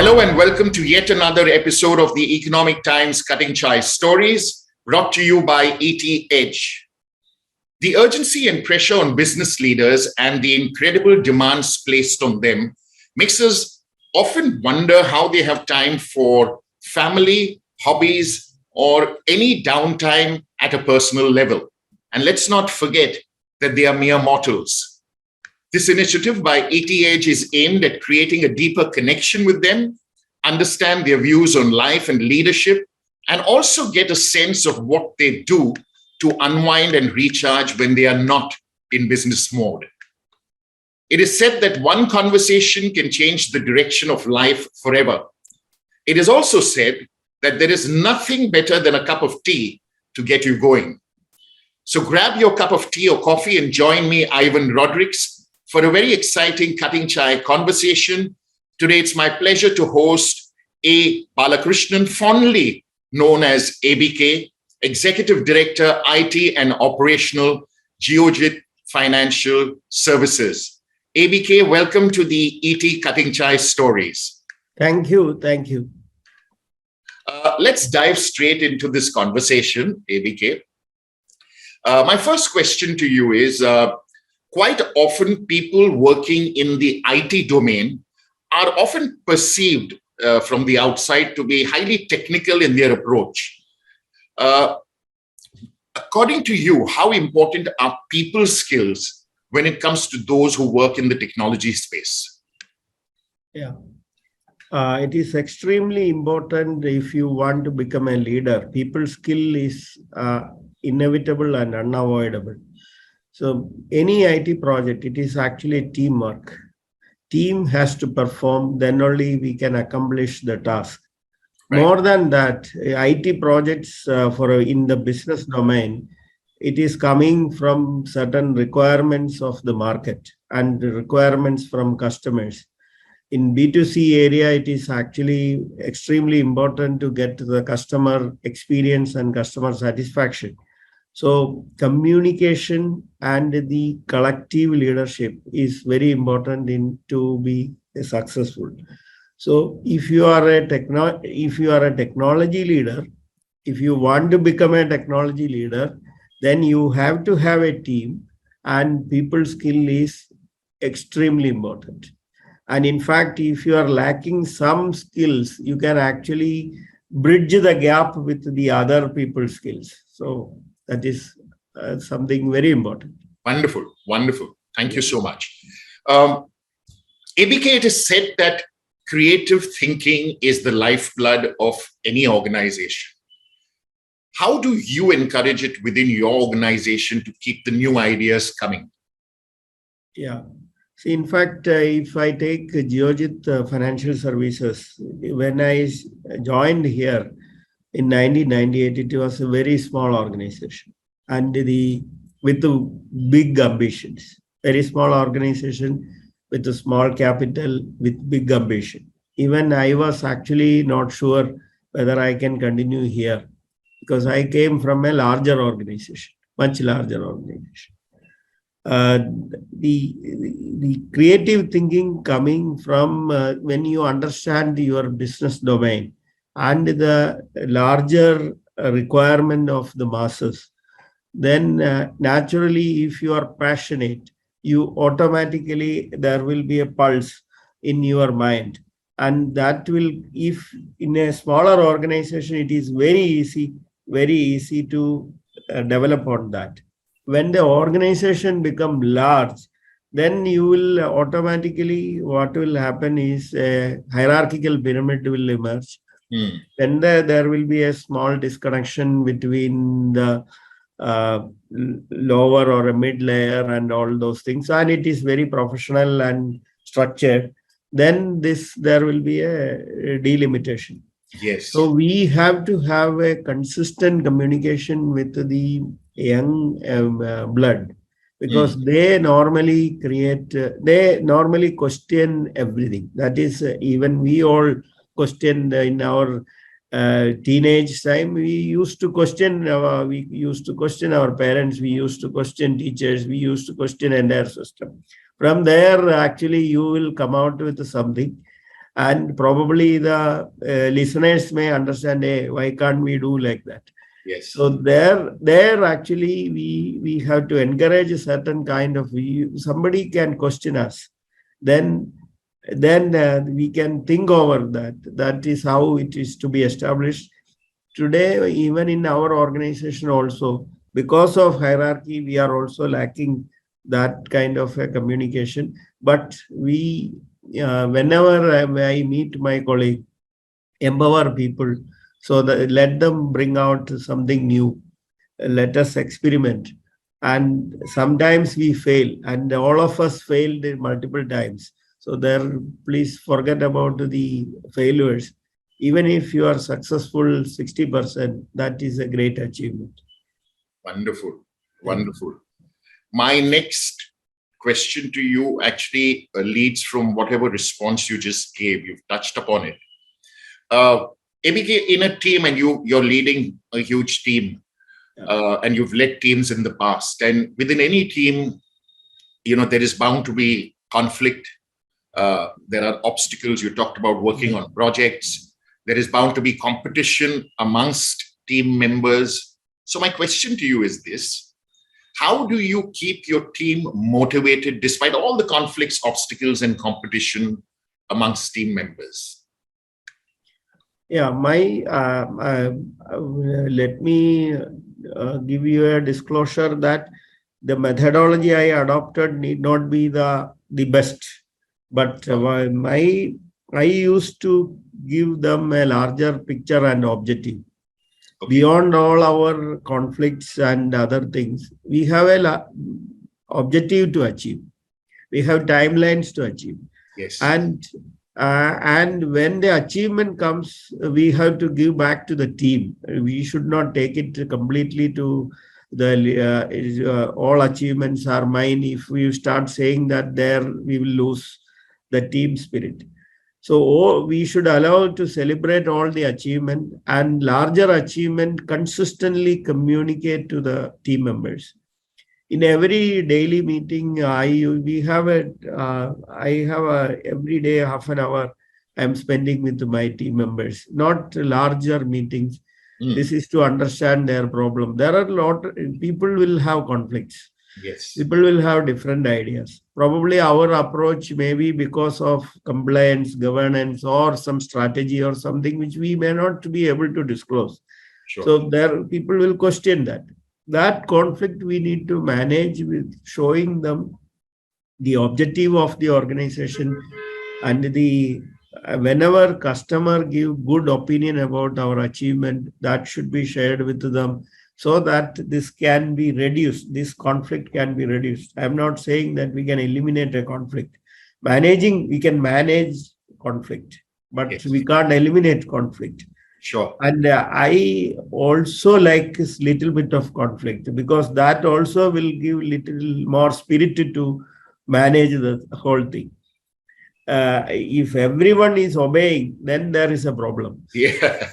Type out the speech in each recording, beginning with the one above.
Hello and welcome to yet another episode of the Economic Times Cutting Chai Stories, brought to you by ET Edge. The urgency and pressure on business leaders and the incredible demands placed on them makes us often wonder how they have time for family, hobbies, or any downtime at a personal level. And let's not forget that they are mere mortals. This initiative by ET Edge is aimed at creating a deeper connection with them, understand their views on life and leadership, and also get a sense of what they do to unwind and recharge when they are not in business mode. It is said that one conversation can change the direction of life forever. It is also said that there is nothing better than a cup of tea to get you going. So grab your cup of tea or coffee and join me, Ivan Rodrigues, for a very exciting Cutting Chai conversation. Today, it's my pleasure to host A. Balakrishnan, fondly known as ABK, Executive Director, IT and Operational, Geojit Financial Services. ABK, welcome to the ET Cutting Chai Stories. Thank you. Thank you. Let's dive straight into this conversation, ABK. My first question to you is, quite often people working in the IT domain are often perceived from the outside to be highly technical in their approach. According to you, how important are people skills when it comes to those who work in the technology space? Yeah, it is extremely important if you want to become a leader. People skill is inevitable and unavoidable. So any IT project, it is actually teamwork. Team has to perform, then only we can accomplish the task. Right. More than that, IT projects in the business domain, it is coming from certain requirements of the market and the requirements from customers. In B2C area, it is actually extremely important to get to the customer experience and customer satisfaction. So communication and the collective leadership is very important to be successful. So if you are a technology leader, if you want to become a technology leader, then you have to have a team, and people skill is extremely important. And in fact, if you are lacking some skills, you can actually bridge the gap with the other people's skills. So that is something very important. Wonderful, wonderful. Thank you so much. ABK, it is said that creative thinking is the lifeblood of any organization. How do you encourage it within your organization to keep the new ideas coming? Yeah. See, in fact, if I take Geojit Financial Services, when I joined here, in 1998, it was a very small organization and with the big ambitions. Very small organization with a small capital with big ambition. Even I was actually not sure whether I can continue here because I came from a larger organization, much larger organization. The creative thinking coming from when you understand your business domain and the larger requirement of the masses, then naturally, if you are passionate, you automatically, there will be a pulse in your mind. And that will, if in a smaller organization, it is very easy to develop on that. When the organization become large, then you will automatically, what will happen is a hierarchical pyramid will emerge. Then there will be a small disconnection between the lower or a mid layer and all those things, and it is very professional and structured. Then there will be a delimitation. Yes. So we have to have a consistent communication with the young blood, because they normally question everything. That is, even we all questioned in our teenage time. We used to question our parents, we used to question teachers, we used to question entire system. From there, actually, you will come out with something. And probably the listeners may understand, hey, why can't we do like that? Yes. So there actually we have to encourage a certain kind of, somebody can question us, then we can think over that. That is how it is to be established. Today, even in our organization also, because of hierarchy, we are also lacking that kind of a communication. But whenever I meet my colleague, empower people, so that let them bring out something new, let us experiment. And sometimes we fail, and all of us failed multiple times. So there, please forget about the failures. Even if you are successful 60%, that is a great achievement. Wonderful. Wonderful. My next question to you actually leads from whatever response you just gave. You've touched upon it. ABK, in a team, and you're leading a huge team, and you've led teams in the past. And within any team, there is bound to be conflict. There are obstacles. You talked about working on projects. There is bound to be competition amongst team members. So my question to you is this: how do you keep your team motivated despite all the conflicts, obstacles, and competition amongst team members? Yeah, let me give you a disclosure that the methodology I adopted need not be the best, but I used to give them a larger picture and objective. Okay. Beyond all our conflicts and other things, we have a objective to achieve. We have timelines to achieve. Yes. And when the achievement comes, we have to give back to the team. We should not take it completely to all achievements are mine. If we start saying that, there we will lose the team spirit. So we should allow to celebrate all the achievement, and larger achievement consistently communicate to the team members. In every daily meeting, I have every day half an hour I'm spending with my team members, not larger meetings. This is to understand their problem. There are a lot of people will have conflicts. Yes. People will have different ideas. Probably our approach may be because of compliance, governance, or some strategy or something which we may not be able to disclose. Sure. So there people will question that. That conflict we need to manage with showing them the objective of the organization, and whenever customer give good opinion about our achievement, that should be shared with them, so that this can be reduced. This conflict can be reduced. I'm not saying that we can eliminate a conflict. We can manage conflict, but yes, we can't eliminate conflict. Sure. And I also like this little bit of conflict, because that also will give little more spirit to manage the whole thing. If everyone is obeying, then there is a problem. Yeah.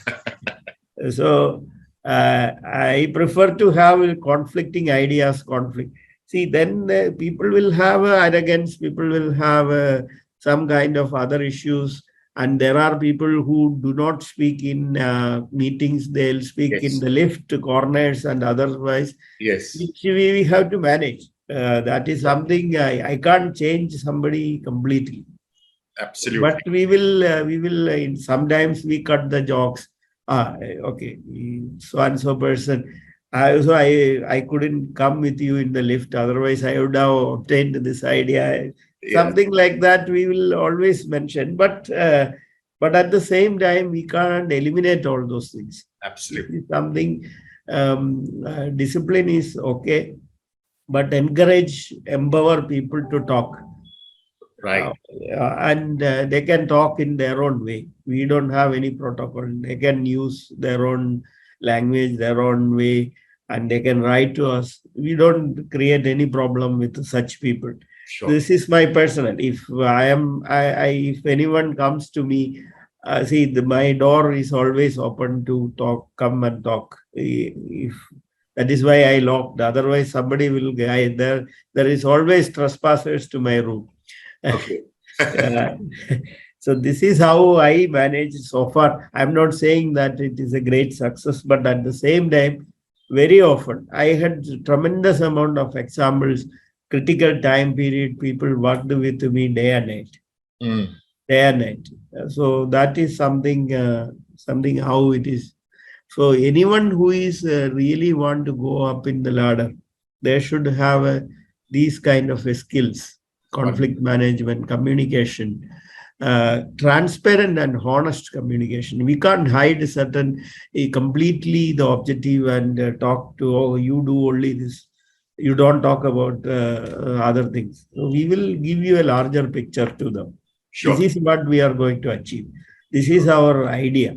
So I prefer to have conflicting ideas, conflict. See, then people will have arrogance, people will have some kind of other issues. And there are people who do not speak in meetings. They'll speak in the lift corners and otherwise. Yes. Which we have to manage. That is something I can't change somebody completely. Absolutely. But we will sometimes we cut the jokes. Okay, so and so person. I couldn't come with you in the lift. Otherwise, I would have obtained this idea. Something like that we will always mention. But at the same time, we can't eliminate all those things. Absolutely. Something discipline is okay, but empower people to talk. Right. And they can talk in their own way. We don't have any protocol. They can use their own language, their own way, and they can write to us. We don't create any problem with such people. Sure. This is my personal. If if anyone comes to me, my door is always open to talk. Come and talk. If that is why I locked. Otherwise, somebody will. There is always trespassers to my room. Okay. So this is how I manage so far. I'm not saying that it is a great success, but at the same time, very often I had tremendous amount of examples, critical time period, people worked with me day and night, Mm. day and night. So that is something how it is. So anyone who is really want to go up in the ladder, they should have these kind of skills: Wonderful. conflict management, communication, transparent and honest communication. We can't hide certain completely the objective and talk to, oh, you do only this. You don't talk about other things. So we will give you a larger picture to them. This Sure. is what we are going to achieve. This is our idea.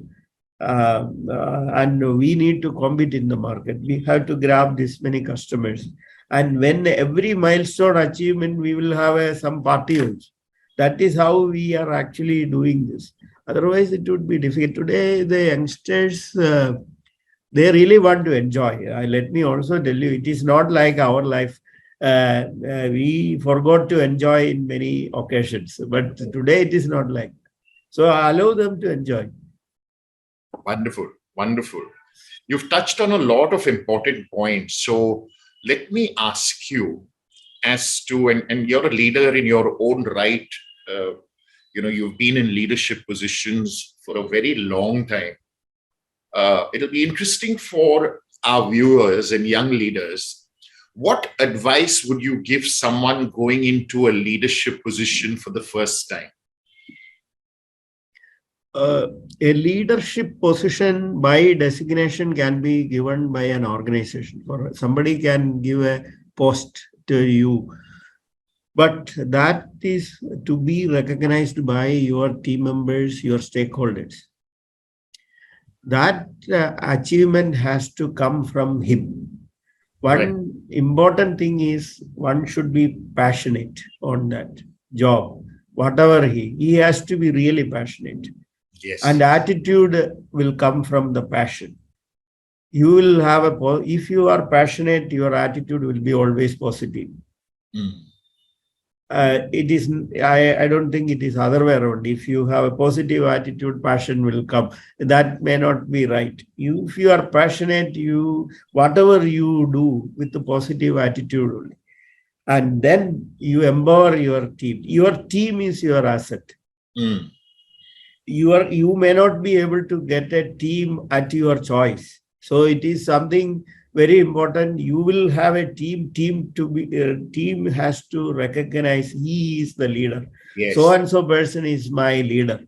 And we need to compete in the market. We have to grab this many customers. And when every milestone achievement, we will have some party also. That is how we are actually doing this. Otherwise, it would be difficult. Today, the youngsters, they really want to enjoy. Let me also tell you, it is not like our life. We forgot to enjoy in many occasions, but today it is not like. So allow them to enjoy. Wonderful. Wonderful. You've touched on a lot of important points. So let me ask you as to, and you're a leader in your own right. Uh, you've been in leadership positions for a very long time. It'll be interesting for our viewers and young leaders. What advice would you give someone going into a leadership position for the first time? A leadership position by designation can be given by an organization. For somebody can give a post to you, but that is to be recognized by your team members, your stakeholders. That achievement has to come from him. Right. One important thing is one should be passionate on that job. Whatever he has to be really passionate. And Yes. attitude will come from the passion. You will have if you are passionate, your attitude will be always positive. Mm. It is, I don't think it is other way around. If you have a positive attitude, passion will come. That may not be right. If you are passionate, whatever you do with the positive attitude only. And then you empower your team. Your team is your asset. Mm. You may not be able to get a team at your choice, so it is something very important. You will have a team has to recognize he is the leader. So Yes. and so person is my leader.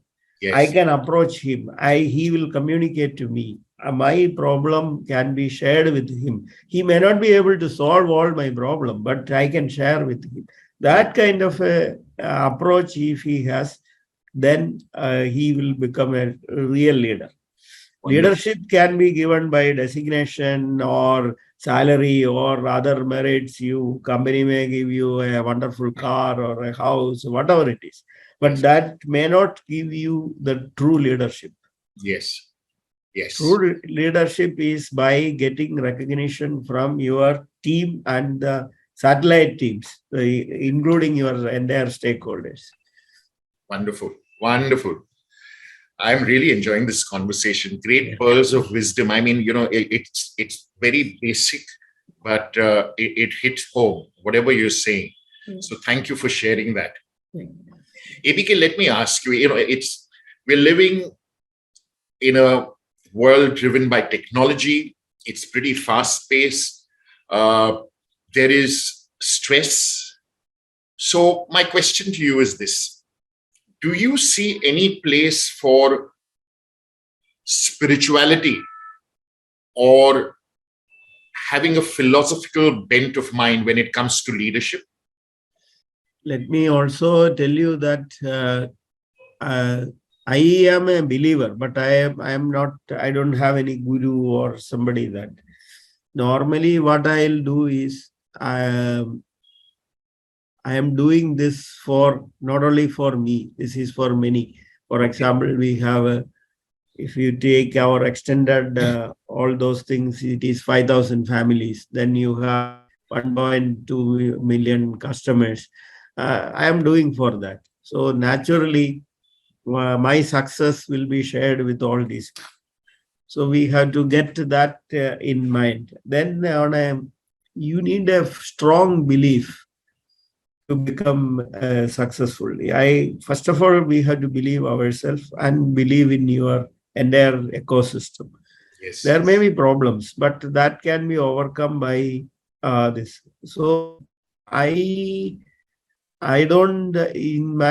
I Yes. can approach him. He will communicate to me. My problem can be shared with him. He may not be able to solve all my problem, but I can share with him. Mm. That kind of a approach, if he has, then he will become a real leader. Wonderful. Leadership can be given by designation or salary or other merits. You company may give you a wonderful car or a house, whatever it is, but Yes. that may not give you the true leadership. Yes. Yes. True leadership is by getting recognition from your team and the satellite teams, including your entire stakeholders. Wonderful. Wonderful. I'm really enjoying this conversation. Great Yeah. pearls of wisdom. I mean, it's very basic, but it hits home, whatever you're saying. So thank you for sharing that. ABK, let me ask you, we're living in a world driven by technology. It's pretty fast paced. There is stress. So my question to you is this: do you see any place for spirituality or having a philosophical bent of mind when it comes to leadership? Let me also tell you that I am a believer, but I am not. I don't have any guru or somebody that. Normally, what I'll do is I am doing this for not only for me. This is for many. For Okay. example, we have if you take our extended all those things, it is 5,000 families. Then you have 1.2 million customers. I am doing for that. So naturally, my success will be shared with all these. So we have to get that in mind. Then you need a strong belief to become successful. First of all, we have to believe ourselves and believe in your entire ecosystem. Yes. There may be problems, but that can be overcome by this. So I don't in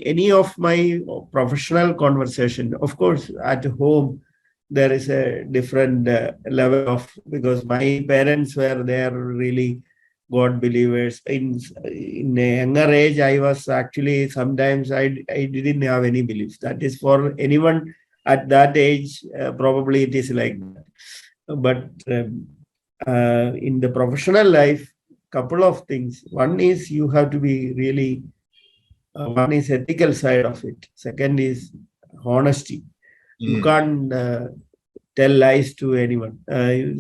any of my professional conversation. Of course, at home there is a different level of, because my parents were there really God believers. In a younger age, I was actually sometimes I didn't have any beliefs. That is for anyone at that age. Probably it is like that. But in the professional life, couple of things. One is you have to be really. One is ethical side of it. Second is honesty. You can't tell lies to anyone.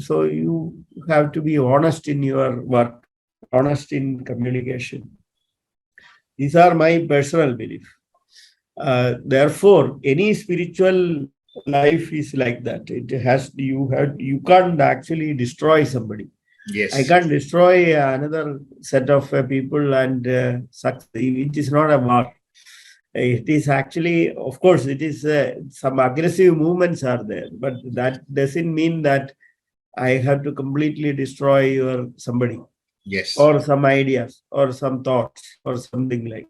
So you have to be honest in your work, honest in communication. These are my personal belief. Therefore, any spiritual life is like that. It has you can't actually destroy somebody. Yes. I can't destroy another set of people and it is not a war. It is actually, of course, it is some aggressive movements are there, but that doesn't mean that I have to completely destroy your somebody. Yes. Or some ideas or some thoughts or something like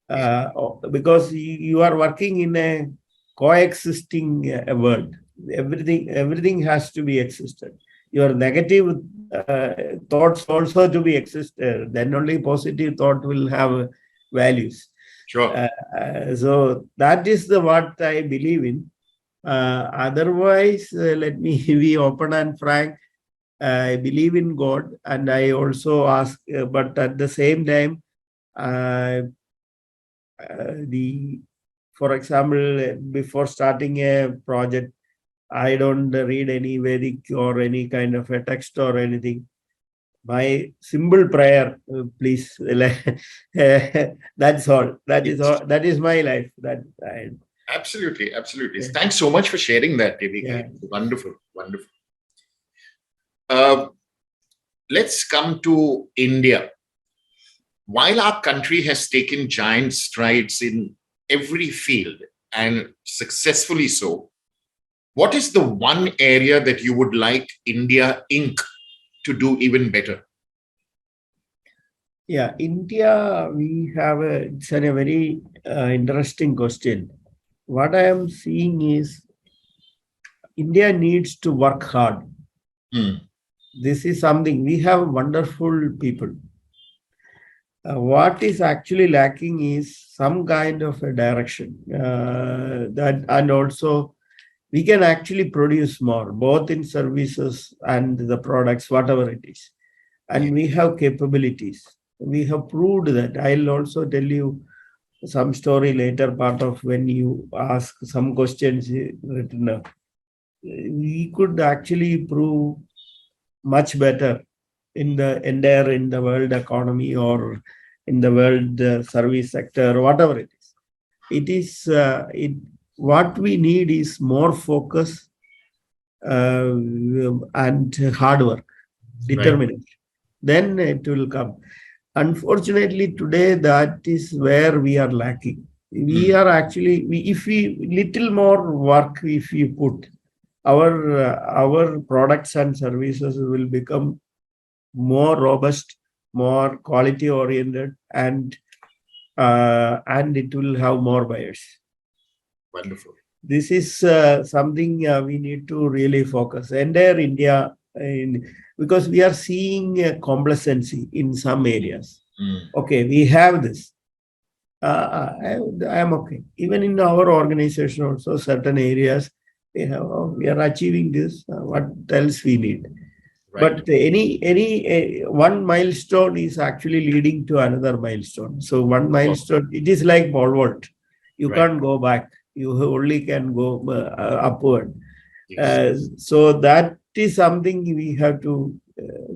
that. Because you are working in a coexisting world. Everything has to be existed. Your negative thoughts also to be existed. Then only positive thought will have values. Sure. So that is what I believe in. Otherwise, let me be open and frank. I believe in God, and I also ask, but at the same time, for example, before starting a project, I don't read any Vedic or any kind of a text or anything. My simple prayer, please. That's all. That is all. That is my life. Absolutely. Yeah. Thanks so much for sharing that, Devi. Yeah. Wonderful. Let's come to India. While our country has taken giant strides in every field and successfully so, what is the one area that you would like India Inc. to do even better? Yeah, India, it's a very interesting question. What I am seeing is India needs to work hard. This is something, we have wonderful people. What is actually lacking is some kind of a direction and also we can actually produce more, both in services and the products, whatever it is. And we have capabilities. We have proved that. I'll also tell you some story later, part of when you ask some questions written up. We could actually prove much better in the world economy or in the world service sector, whatever it is. It is what we need is more focus and hard work, determination. Then it will come. Unfortunately, today that is where we are lacking. We are actually, if we little more work, if we put our products and services will become more robust, more quality oriented, and it will have more buyers. Wonderful. This is something we need to really focus. Entire India, because we are seeing complacency in some areas. Okay, we have this. I am okay. Even in our organization, also certain areas we are achieving this. What else we need? But any one milestone is actually leading to another milestone. So one milestone, it is like pole vault. You can't go back. You only can go upward. So that is something we have to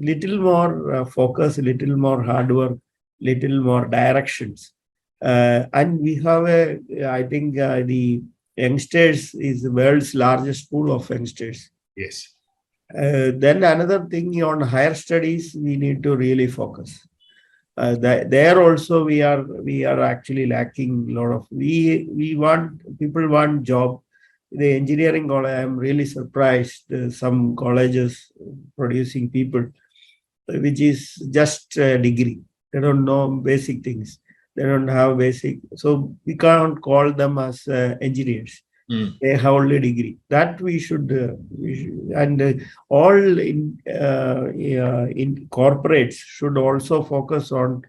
little more focus, little more hard work, little more directions. And we have I think the youngsters is the world's largest pool of youngsters. Yes. Then another thing on higher studies, we need to really focus. There also we are actually lacking a lot of. We want people want job. The engineering college, I'm really surprised. Some colleges producing people, which is just a degree. They don't know basic things. They don't have basic. So we can't call them as engineers. They have only degree. That we should and all in corporates should also focus on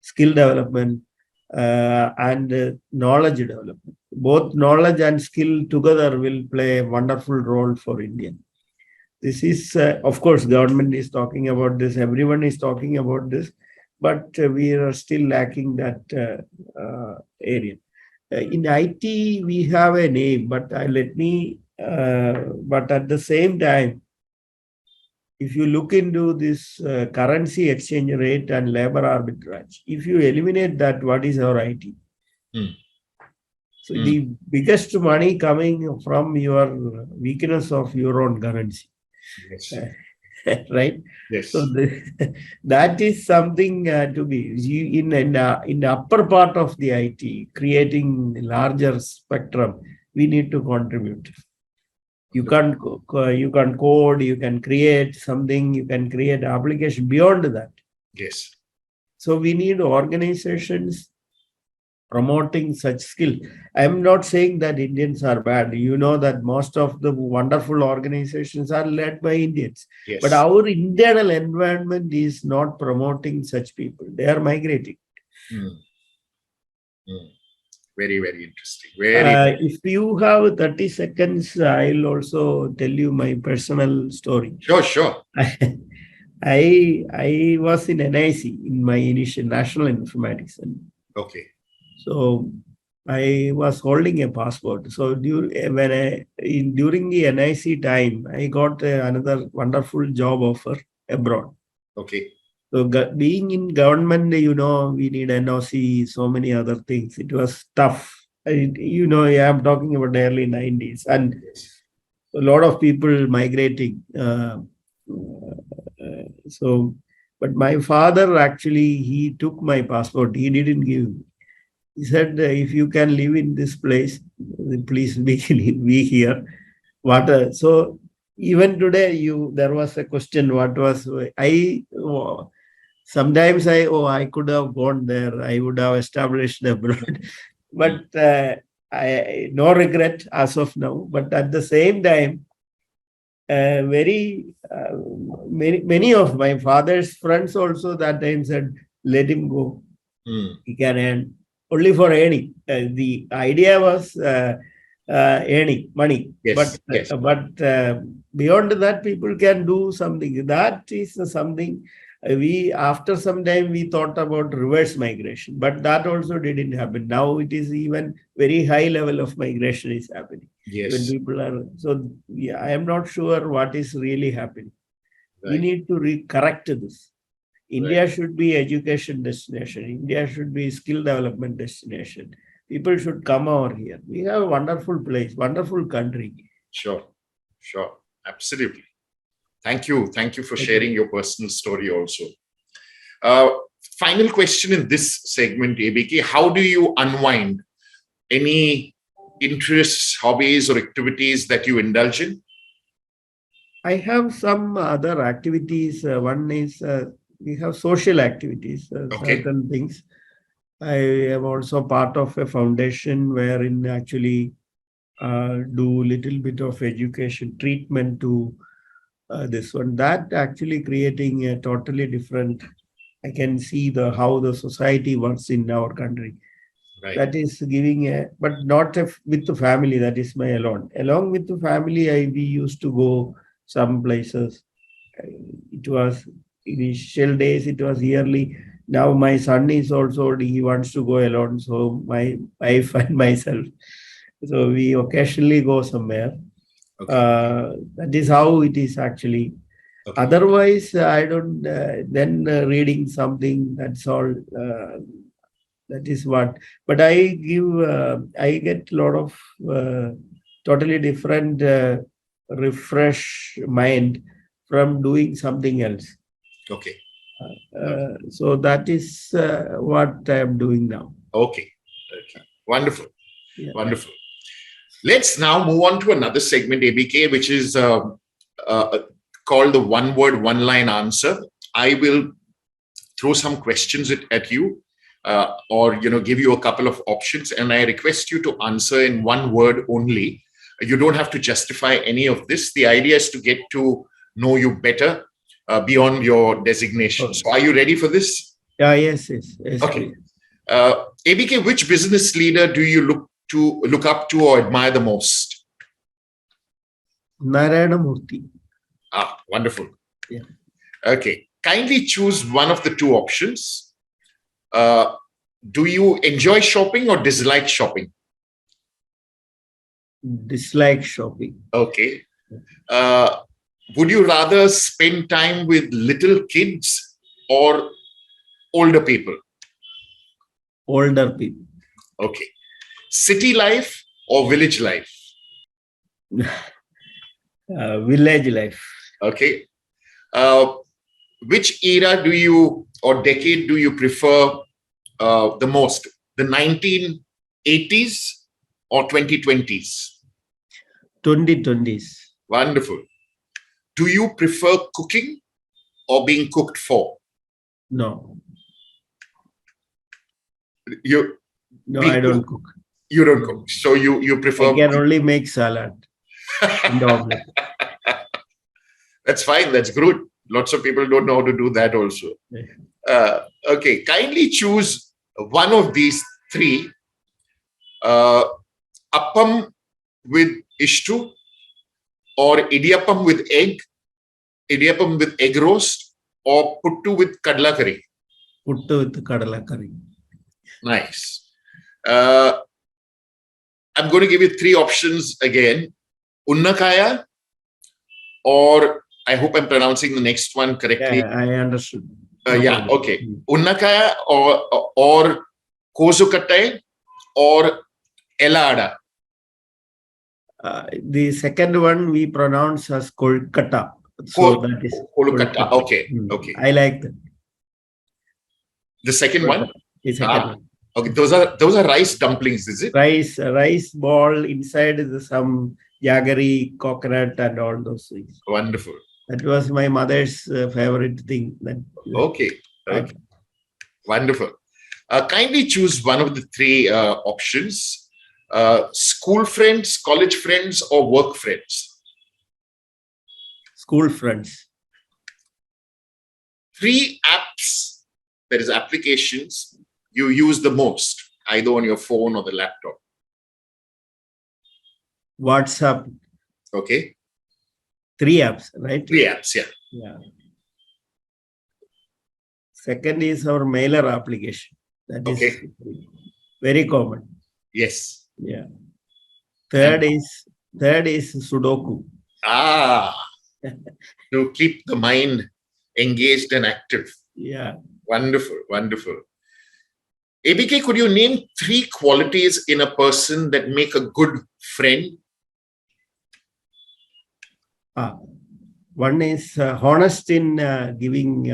skill development and knowledge development. Both knowledge and skill together will play a wonderful role for India. This is, of course, government is talking about this. Everyone is talking about this, but we are still lacking that area. In IT, we have a name, but but at the same time, if you look into this currency exchange rate and labor arbitrage, if you eliminate that, what is our IT? So the biggest money coming from your weakness of your own currency. Yes. Right? Yes. So that is something to be in the upper part of the IT, creating larger spectrum. We need to contribute. You can code, you can create something, you can create application beyond that. Yes. So we need organizations promoting such skill. I'm not saying that Indians are bad. You know that most of the wonderful organizations are led by Indians. Yes. But our internal environment is not promoting such people. They are migrating. Very, very interesting. Very. If you have 30 seconds, I'll also tell you my personal story. Sure. I was in NIC in my initial National Informatics. Okay. So I was holding a passport. So during the NIC time, I got another wonderful job offer abroad. Okay. So being in government, we need NOC, so many other things. It was tough. I'm talking about the early 90s and a lot of people migrating. But my father actually, he took my passport. He didn't give. He said, if you can live in this place, please be here. So even today, there was a question, what was, sometimes I could have gone there. I would have established abroad. But I no regret as of now. But at the same time, many of my father's friends also that time said, let him go. He can earn. Only for earning. The idea was earning money. Yes. But beyond that, people can do something. That is something after some time we thought about reverse migration, but that also didn't happen. Now it is even very high level of migration is happening. Yes. When people are I am not sure what is really happening. Right. We need to correct this. India should be education destination. India should be skill development destination. People should come over here. We have a wonderful place, wonderful country. Sure. Absolutely. Thank you for sharing your personal story also. Final question in this segment, ABK. How do you unwind? Any interests, hobbies, or activities that you indulge in? I have some other activities. One is we have social activities, certain things. I am also part of a foundation wherein actually do little bit of education treatment to this one. That actually creating a totally different. I can see how the society works in our country. Right. That is giving but not with the family. That is my alone. Along with the family, we used to go some places. It was initial days, it was yearly. Now my son is also, he wants to go alone. So my wife and myself. So we occasionally go somewhere. That is how it is actually. Otherwise, I don't, then reading something, that's all. That is what. But I get a lot of totally different refresh mind from doing something else. Okay. So that is what I am doing now. Okay. Wonderful. Yeah. Wonderful. Let's now move on to another segment, ABK, which is called the one word, one line answer. I will throw some questions at you or give you a couple of options, and I request you to answer in one word only. You don't have to justify any of this. The idea is to get to know you better beyond your designation. Okay. So are you ready for this? Yeah, yes. Okay. ABK, which business leader do you look up to or admire the most? Narayana Murthy. Wonderful. Yeah. Okay. Kindly choose one of the two options. Do you enjoy shopping or dislike shopping? Dislike shopping. Okay. Would you rather spend time with little kids or older people? Older people. Okay. City life or village life? Village life. Okay. Which era or decade do you prefer the most? The 1980s or 2020s? 2020s. Wonderful. Do you prefer cooking or being cooked for? No. No, I don't cook. You don't cook. So you prefer... I can only make salad and omelette. That's fine. That's good. Lots of people don't know how to do that also. Okay. Kindly choose one of these three. Appam with ishtu, or idiyappam with egg roast, or puttu with kadla curry. Puttu with kadla curry. Nice. I'm going to give you three options again. Unnakaya, or I hope I'm pronouncing the next one correctly. Yeah, I understood. Yeah, okay. Unnakaya or Kozukattai or Elada. The second one we pronounce as Kolkata. So that is Kolkata. Okay. Okay. I like that. The second one? The second one. Okay. Those are rice dumplings, is it? Rice ball inside is some jaggery, coconut, and all those things. Wonderful. That was my mother's favorite thing. Okay. Wonderful. Kindly choose one of the three options. School friends, college friends, or work friends? School friends. Three apps, that is applications, you use the most, either on your phone or the laptop. WhatsApp. Okay. 3 apps, right? 3 apps, yeah. Yeah. Second is our mailer application. That is very common. Yes. Yeah. Third is Sudoku. To keep the mind engaged and active. Yeah. Wonderful, wonderful. ABK, could you name 3 qualities in a person that make a good friend? One is honest in giving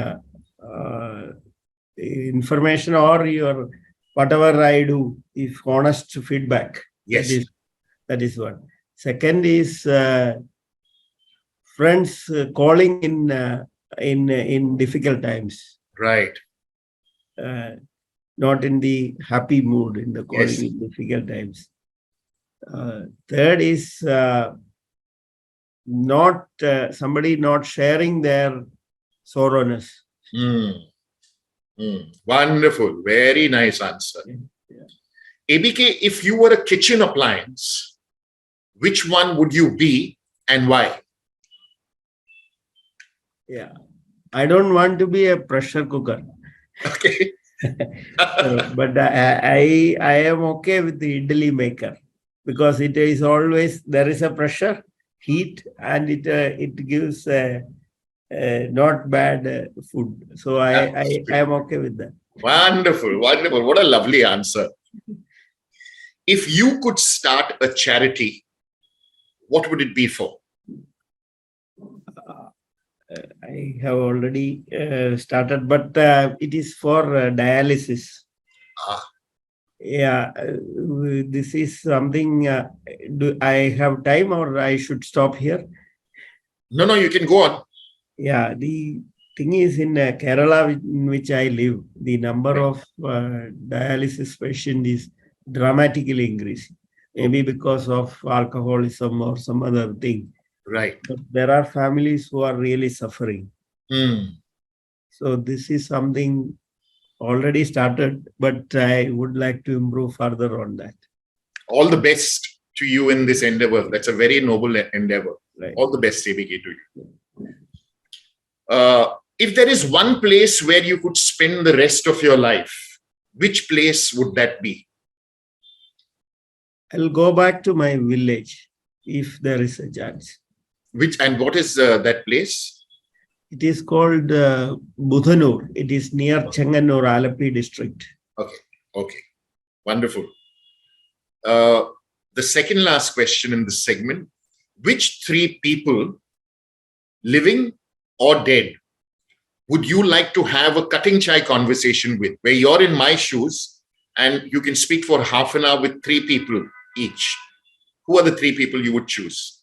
information, or your whatever I do, if honest feedback. Yes. That is one. Second is friends calling in difficult times. Right. Not in the happy mood, in the calling in difficult times. Third is somebody not sharing their sorrowness. Wonderful. Very nice answer. Yeah. ABK, if you were a kitchen appliance, which one would you be and why? Yeah. I don't want to be a pressure cooker. Okay. But I am okay with the idli maker, because it is always, there is a pressure, heat, and it gives not bad food. So I am okay with that. Wonderful, wonderful. What a lovely answer. If you could start a charity, what would it be for? I have already started, but it is for dialysis. Ah, Yeah, this is something. Do I have time, or I should stop here? no, you can go on. Yeah, the thing is in Kerala, in which I live, the number Right. of dialysis patients is dramatically increasing. Maybe because of alcoholism or some other thing. Right. But there are families who are really suffering. Hmm. So this is something already started, but I would like to improve further on that. All the best to you in this endeavor. That's a very noble endeavor. Right. All the best, ABK, to you. If there is one place where you could spend the rest of your life, which place would that be? I'll go back to my village if there is a chance. Which and what is that place? It is called Budhanur. It is near Chenganur, Alapi district. Okay. Wonderful. The second last question in this segment, which three people, living or dead, would you like to have a cutting chai conversation with, where you're in my shoes and you can speak for half an hour with three people each? Who are the three people you would choose?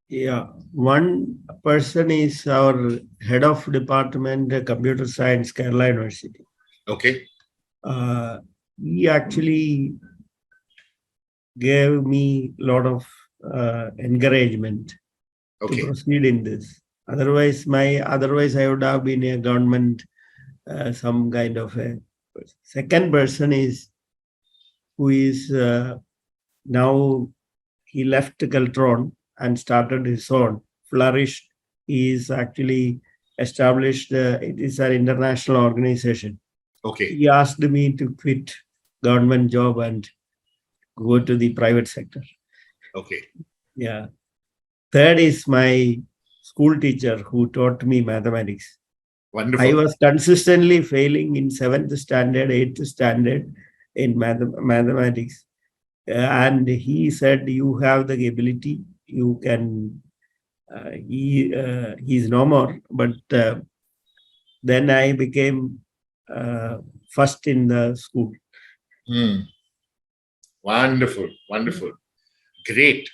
Yeah, one person is our head of department, computer science, Kerala University. Okay. He actually gave me a lot of encouragement to proceed in this. Otherwise, I would have been a government, some kind of a person. Second person is who is now he left Caltron and started his own Flourish. He is actually established. It is an international organization. Okay. He asked me to quit government job and go to the private sector. Okay. Yeah. Third is my school teacher who taught me mathematics. Wonderful. I was consistently failing in 7th standard, 8th standard in mathematics. And he said, you have the ability, you can, he's no more. But then I became first in the school. Wonderful. Great.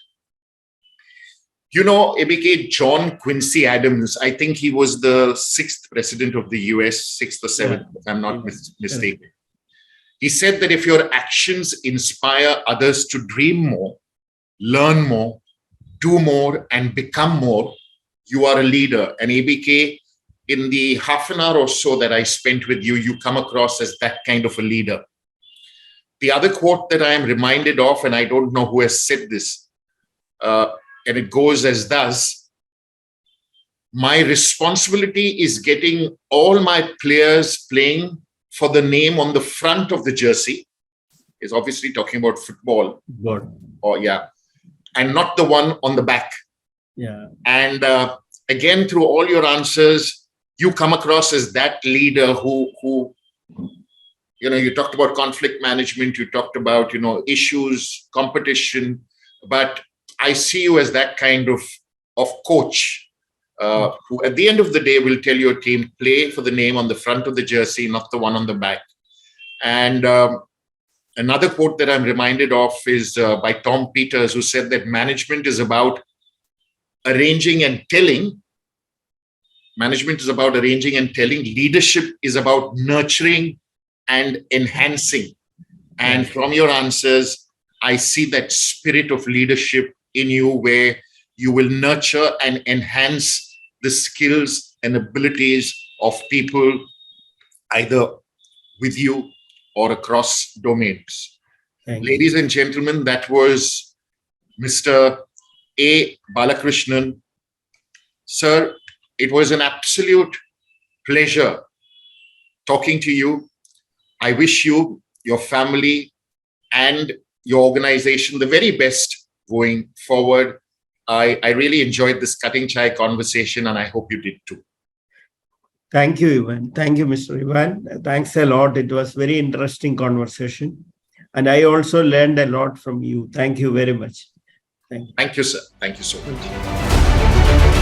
You know, ABK, John Quincy Adams, I think he was the 6th president of the US, 6th or 7th, if I'm not mistaken. He said that if your actions inspire others to dream more, learn more, do more, and become more, you are a leader. And ABK, in the half an hour or so that I spent with you, you come across as that kind of a leader. The other quote that I am reminded of, and I don't know who has said this, and it goes as thus: my responsibility is getting all my players playing for the name on the front of the jersey. Is obviously talking about football. And not the one on the back. Yeah. And again, through all your answers, you come across as that leader who you talked about conflict management, you talked about, issues, competition, but I see you as that kind of coach who at the end of the day will tell your team, play for the name on the front of the jersey, not the one on the back. And another quote that I'm reminded of is by Tom Peters, who said that management is about arranging and telling. Management is about arranging and telling. Leadership is about nurturing and enhancing. And from your answers, I see that spirit of leadership in you, where you will nurture and enhance the skills and abilities of people, either with you or across domains. Ladies and gentlemen, that was Mr. A. Balakrishnan. Sir, it was an absolute pleasure talking to you. I wish you, your family, and your organization the very best going forward. I really enjoyed this cutting chai conversation, and I hope you did too. Thank you, Ivan. Thank you, Mr. Ivan. Thanks a lot. It was very interesting conversation. And I also learned a lot from you. Thank you very much. Thank you. Thank you, sir. Thank you so much.